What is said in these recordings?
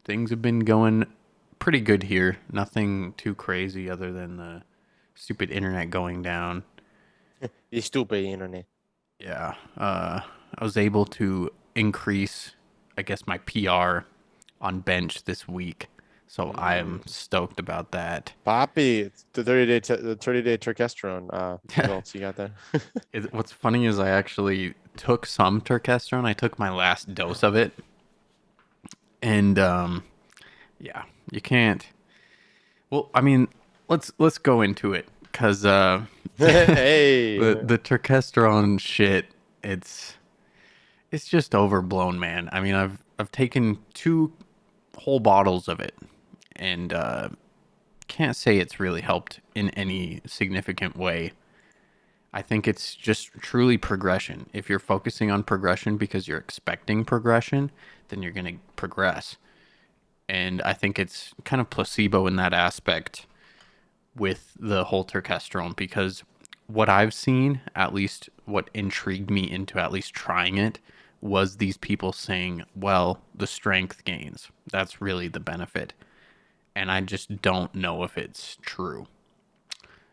Things have been going pretty good here. Nothing too crazy other than the stupid internet going down. The stupid internet. Yeah. I was able to increase, I guess, my PR on bench this week. So I am Mm. stoked about that. Poppy, it's the 30-day Turkesterone results you got there. What's funny is I actually took some Turkesterone. I took my last dose of it. And yeah, you can't. Well, I mean, let's go into it because Hey. the Turkesterone shit, it's it's just overblown, man. I mean, I've taken two whole bottles of it, and can't say it's really helped in any significant way. I think it's just truly progression. If you're focusing on progression because you're expecting progression, then you're going to progress. And I think it's kind of placebo in that aspect with the whole Turkesterone because what I've seen, at least what intrigued me into at least trying it, was these people saying, well, the strength gains. That's really the benefit. And I just don't know if it's true.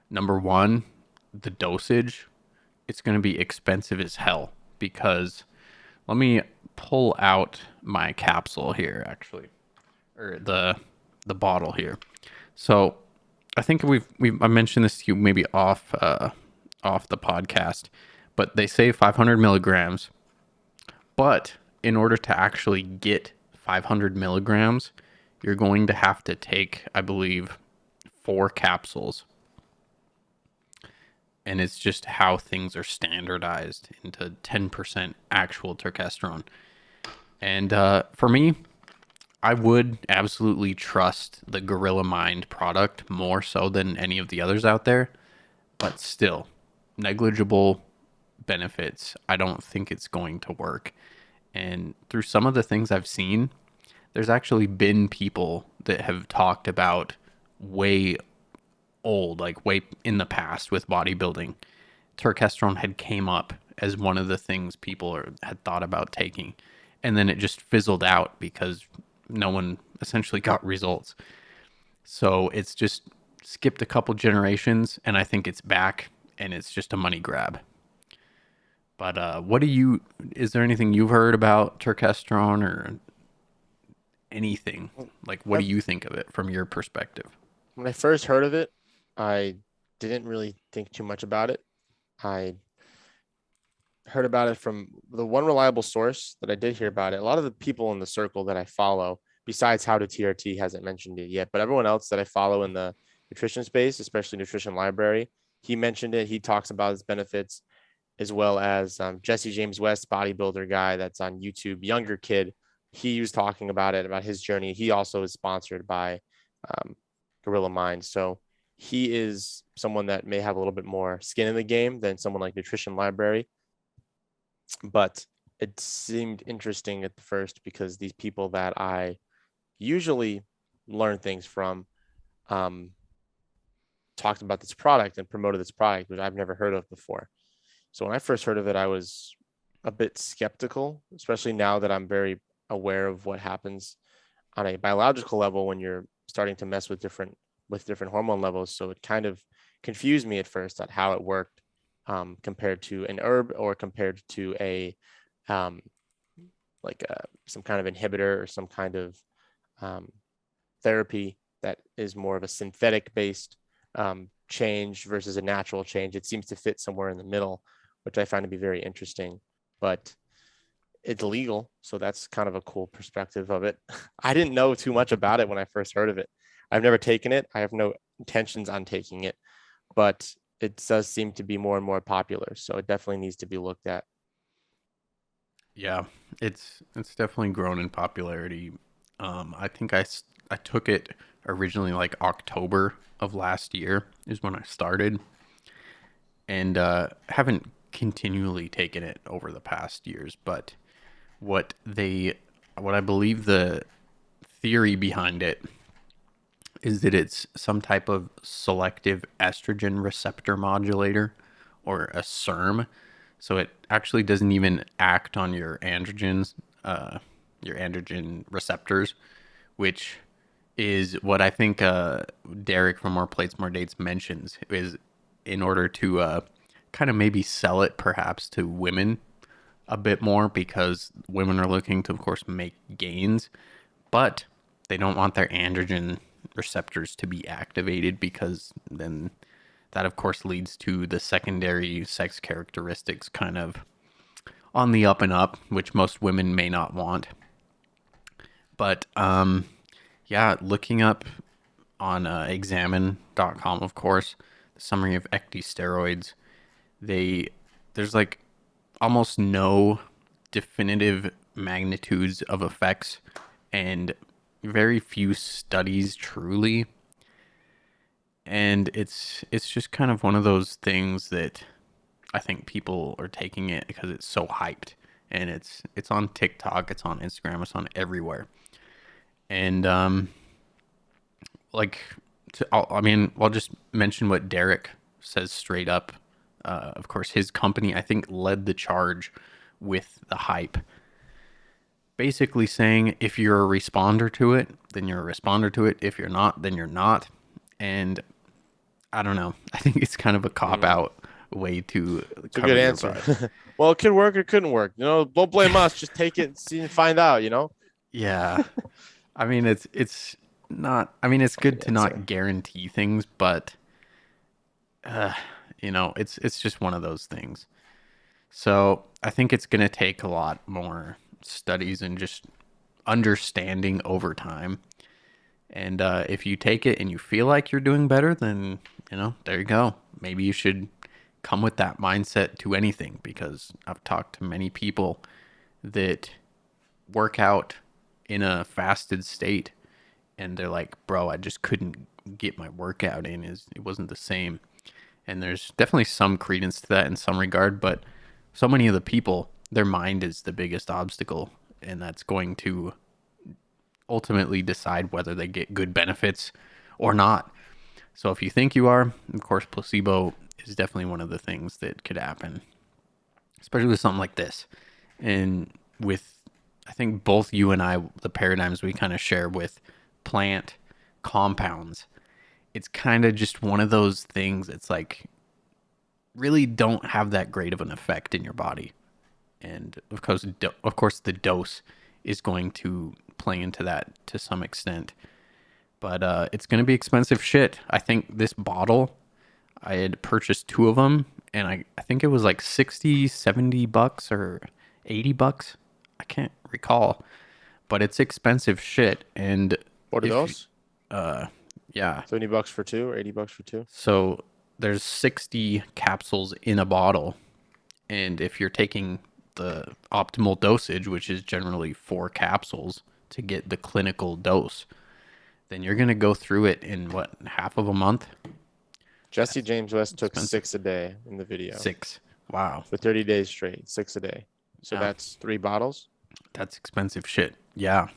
Number one, the dosage, it's going to be expensive as hell because let me pull out my capsule here actually, or the bottle here. So I think we've I mentioned this to you maybe off the podcast, but they say 500 milligrams. But in order to actually get 500 milligrams, you're going to have to take, I believe, 4 capsules. And it's just how things are standardized into 10% actual turkesterone. And for me, I would absolutely trust the Gorilla Mind product more so than any of the others out there, but still, negligible benefits. I don't think it's going to work. And through some of the things I've seen, there's actually been people that have talked about way old, like way in the past with bodybuilding. Turkesterone had came up as one of the things people had thought about taking. And then it just fizzled out because no one essentially got results. So it's just skipped a couple generations and I think it's back and it's just a money grab. But is there anything you've heard about Turkesterone or anything? Like, what do I've, you think of it from your perspective? when I first heard of it, I didn't really think too much about it. I heard about it from the one reliable source that I did hear about it. A lot of the people in the circle that I follow, besides How to TRT, hasn't mentioned it yet, but everyone else that I follow in the nutrition space, especially Nutrition Library, he mentioned it. He talks about its benefits, as well as Jesse James West, bodybuilder guy that's on YouTube, younger kid. He was talking about it, about his journey. He also is sponsored by um, Gorilla Mind. So he is someone that may have a little bit more skin in the game than someone like Nutrition Library. But it seemed interesting at first because these people that I usually learn things from um, talked about this product and promoted this product, which I've never heard of before. So when I first heard of it, I was a bit skeptical, especially now that I'm very aware of what happens on a biological level when you're starting to mess with different hormone levels. So it kind of confused me at first on how it worked compared to an herb or compared to a um, some kind of inhibitor or some kind of um, therapy that is more of a synthetic based change versus a natural change. It seems to fit somewhere in the middle, which I find to be very interesting. But it's legal, so that's kind of a cool perspective of it. I didn't know too much about it when I first heard of it. I've never taken it. I have no intentions on taking it, but it does seem to be more and more popular. So it definitely needs to be looked at. Yeah, it's definitely grown in popularity. I think I took it originally like October of last year is when I started, and haven't continually taken it over the past years. But what they, what I believe the theory behind it is that it's some type of selective estrogen receptor modulator or a SERM. So it actually doesn't even act on your androgen receptors, which is what I think Derek from More Plates, More Dates mentions, is in order to kind of maybe sell it perhaps to women a bit more, because women are looking to, of course, make gains, but they don't want their androgen receptors to be activated, because then that, of course, leads to the secondary sex characteristics kind of on the up and up, which most women may not want. But yeah, looking up on examine.com, of course, the summary of ecdy steroids, there's like almost no definitive magnitudes of effects and very few studies truly. And it's just kind of one of those things that I think people are taking it because it's so hyped, and it's on TikTok, it's on Instagram, it's on everywhere. And like I'll just mention what Derek says straight up. Of course, his company, I think, led the charge with the hype, basically saying if you're a responder to it, then you're a responder to it. If you're not, then you're not. And I don't know. I think it's kind of a cop out way to It's a cover good your answer. butt. Well, it could work or it couldn't work. You know, don't blame us. Just take it and see and find out, you know? Yeah. I mean, it's not. I mean, it's good to answer. not guarantee things, but you know, it's just one of those things. So I think it's gonna take a lot more studies and just understanding over time. And if you take it and you feel like you're doing better, then you know, there you go. Maybe you should come with that mindset to anything, because I've talked to many people that work out in a fasted state, and they're like, bro, I just couldn't get my workout in. It wasn't the same. And there's definitely some credence to that in some regard, but so many of the people, their mind is the biggest obstacle, and that's going to ultimately decide whether they get good benefits or not. So if you think you are, of course, placebo is definitely one of the things that could happen, especially with something like this. And with, I think both you and I, the paradigms we kind of share with plant compounds, it's kind of just one of those things. It's like really don't have that great of an effect in your body. And of course, the dose is going to play into that to some extent. But it's going to be expensive shit. I think this bottle, I had purchased 2 of them, and I think it was like 60, 70 bucks or 80 bucks. I can't recall, but it's expensive shit. And What are if those? yeah, 70 bucks for 2 or 80 bucks for 2? so there's 60 capsules in a bottle, and if you're taking the optimal dosage, which is generally 4 capsules to get the clinical dose, then you're going to go through it in what, half of a month? Jesse James West took expensive. 6 a day in the video 6. Wow. for 30 days straight, 6 a day. So Yeah. that's 3 bottles. That's expensive shit. Yeah.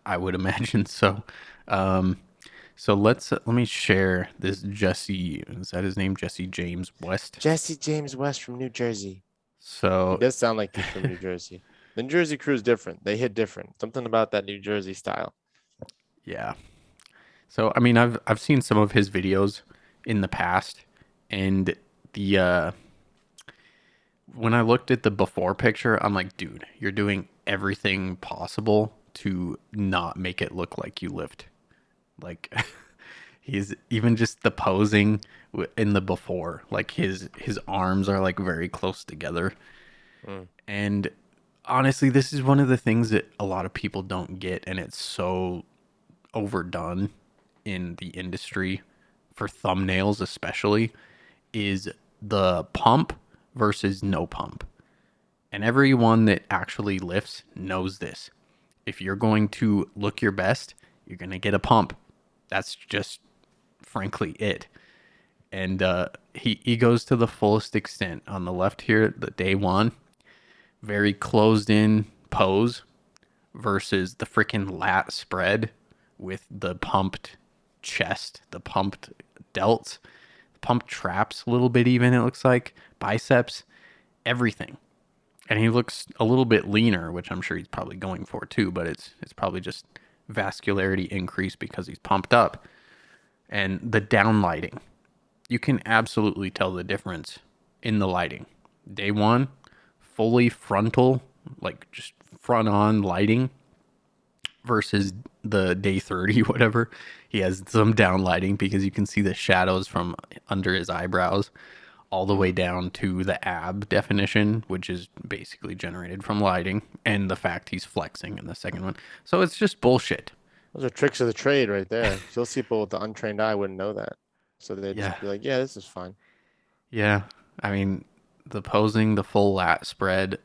I would imagine so. So let me share this Jesse, is that his name? Jesse James West. Jesse James West from New Jersey. So It does sound like he's from New Jersey. The New Jersey crew is different. They hit different. Something about that New Jersey style. yeah. So I mean, I've seen some of his videos in the past, and the when I looked at the before picture, I'm like, dude, you're doing everything possible to not make it look like you lift. Like he's even just the posing in the before, like his arms are like very close together. And honestly, this is one of the things that a lot of people don't get, and it's so overdone in the industry for thumbnails especially, is the pump versus no pump. And everyone that actually lifts knows this. If you're going to look your best, you're going to get a pump. That's just frankly it. And he goes to the fullest extent. On the left here, the day one, very closed in pose versus the freaking lat spread with the pumped chest, the pumped delts, the pumped traps a little bit even, it looks like, biceps, everything. And he looks a little bit leaner, which I'm sure he's probably going for too, but it's probably just vascularity increase because he's pumped up. And the down lighting, you can absolutely tell the difference in the lighting. Day one, fully frontal, like just front on lighting, versus the day 30, whatever. He has some down lighting because you can see the shadows from under his eyebrows all the way down to the ab definition, which is basically generated from lighting, and the fact he's flexing in the second one. So it's just bullshit. Those are tricks of the trade right there. You'll see people with the untrained eye wouldn't know that. So they'd Yeah. just be like, yeah, this is fine. Yeah. I mean, the posing, the full lat spread,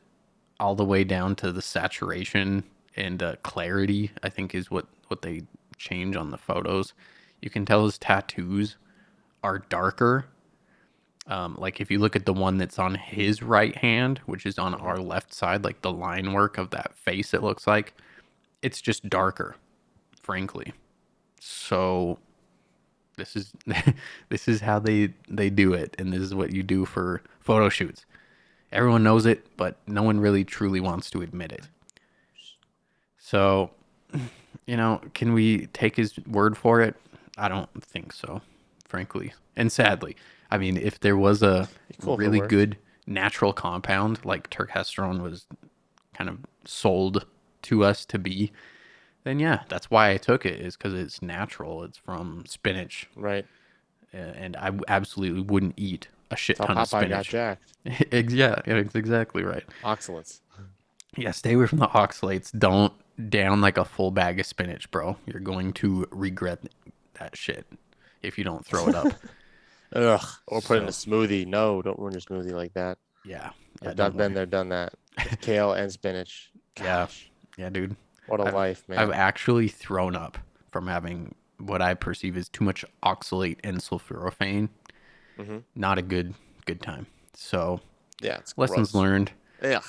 all the way down to the saturation and clarity, I think is what they change on the photos. You can tell his tattoos are darker. Like if you look at the one that's on his right hand, which is on our left side, like the line work of that face, it looks like it's just darker, frankly. So this is this is how they do it, and this is what you do for photo shoots. Everyone knows it, but no one really truly wants to admit it. So, can we take his word for it? I don't think so, frankly. And sadly, I mean, if there was a Cool really good natural compound like turkesterone was kind of sold to us to be, then yeah, that's why I took it, is because it's natural. It's from spinach. Right. And I absolutely wouldn't eat a shit ton of Popeye got spinach. jacked. Yeah, it's exactly right. Oxalates. Yeah, stay away from the oxalates. Don't down like a full bag of spinach, bro. You're going to regret that shit if you don't throw it up. Ugh. Or put it in a smoothie. No, don't ruin your smoothie like that. Yeah. I've been there, done that. With kale and spinach. Gosh. Yeah, dude. What a life, man. I've actually thrown up from having what I perceive as too much oxalate and sulforaphane. Not a good time. So yeah, it's lessons gross. learned. Ugh.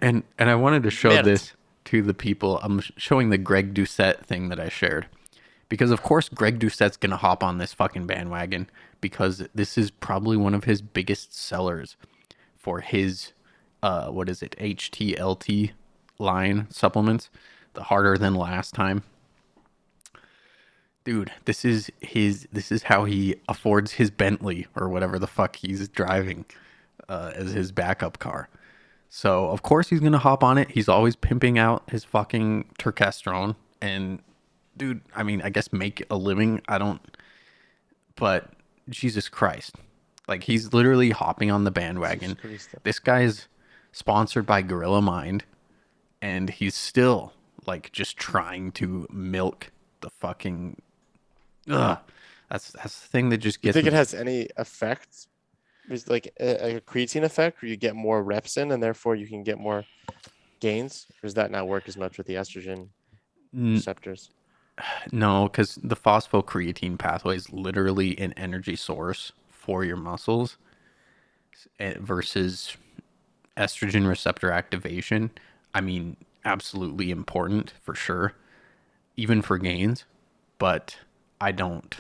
And I wanted to show this to the people. I'm showing the Greg Doucette thing that I shared. Because of course Greg Doucette's going to hop on this fucking bandwagon, because this is probably one of his biggest sellers for his HTLT line supplements, the harder than last time. Dude, this is how he affords his Bentley or whatever the fuck he's driving as his backup car. So of course he's gonna hop on it. He's always pimping out his fucking turkesterone, and dude, I mean, I guess make a living. But Jesus Christ, like he's literally hopping on the bandwagon. This guy's sponsored by Gorilla Mind, and he's still like just trying to milk the fucking. That's the thing that just gets. You think me. it has any effect? Is like a creatine effect, where you get more reps in, and therefore you can get more gains? Or does that not work as much with the estrogen receptors? No, because the phosphocreatine pathway is literally an energy source for your muscles, versus estrogen receptor activation. I mean, absolutely important for sure, even for gains, but I don't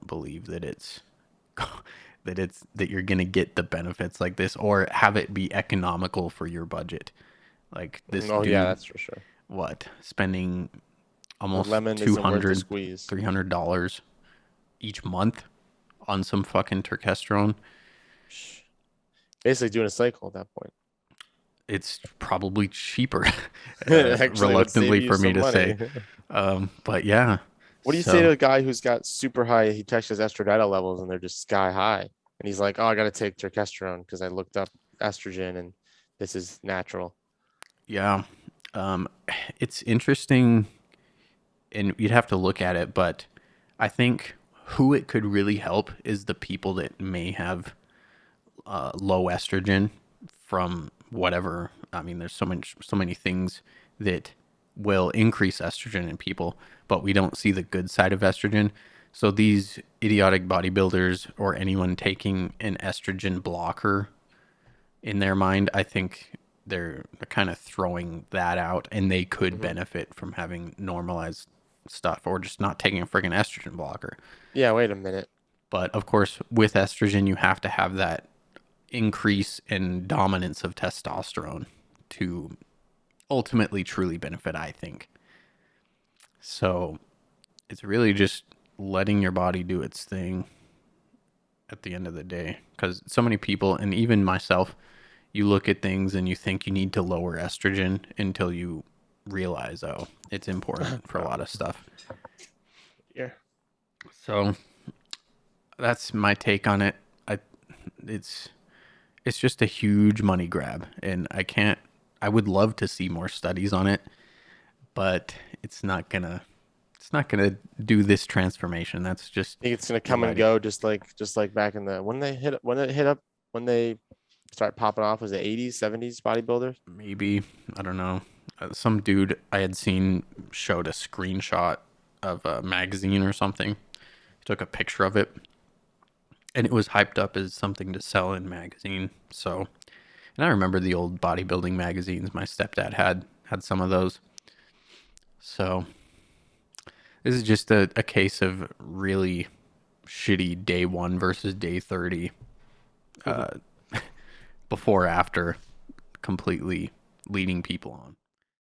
believe that it's that you're gonna get the benefits like this, or have it be economical for your budget. Like this. Oh dude, yeah, that's for sure. What, spending almost lemon isn't worth the $200, squeeze. $300 each month on some fucking turkesterone? Basically doing a cycle at that point. It's probably cheaper, Actually, reluctantly for me to say. But yeah. What do you say to a guy who's got super high? He checks his estradiol levels and they're just sky high, and he's like, "Oh, I got to take turkesterone because I looked up estrogen and this is natural." Yeah, it's interesting, and you'd have to look at it, but I think who it could really help is the people that may have low estrogen from whatever. I mean, there's so many things that will increase estrogen in people, but we don't see the good side of estrogen. So these idiotic bodybuilders or anyone taking an estrogen blocker in their mind, I think they're kind of throwing that out, and they could benefit from having normalized stuff, or just not taking a freaking estrogen blocker. Yeah, wait a minute. But of course, with estrogen, you have to have that increase in dominance of testosterone to ultimately truly benefit, I think. So it's really just letting your body do its thing at the end of the day. Because so many people, and even myself, you look at things and you think you need to lower estrogen until you realize, oh, it's important for a lot of stuff. Yeah. So that's my take on it. I it's it's just a huge money grab, and I would love to see more studies on it, but it's not gonna do this transformation. That's just Think it's gonna your come and body. go just like back in the when they start popping off, was it 80s, 70s bodybuilders? Maybe, I don't know. Some dude I had seen showed a screenshot of a magazine or something. He took a picture of it, and it was hyped up as something to sell in magazine. So, and I remember the old bodybuilding magazines. My stepdad had some of those. So this is just a case of really shitty day one versus day 30. Uh, Before after completely leading people on.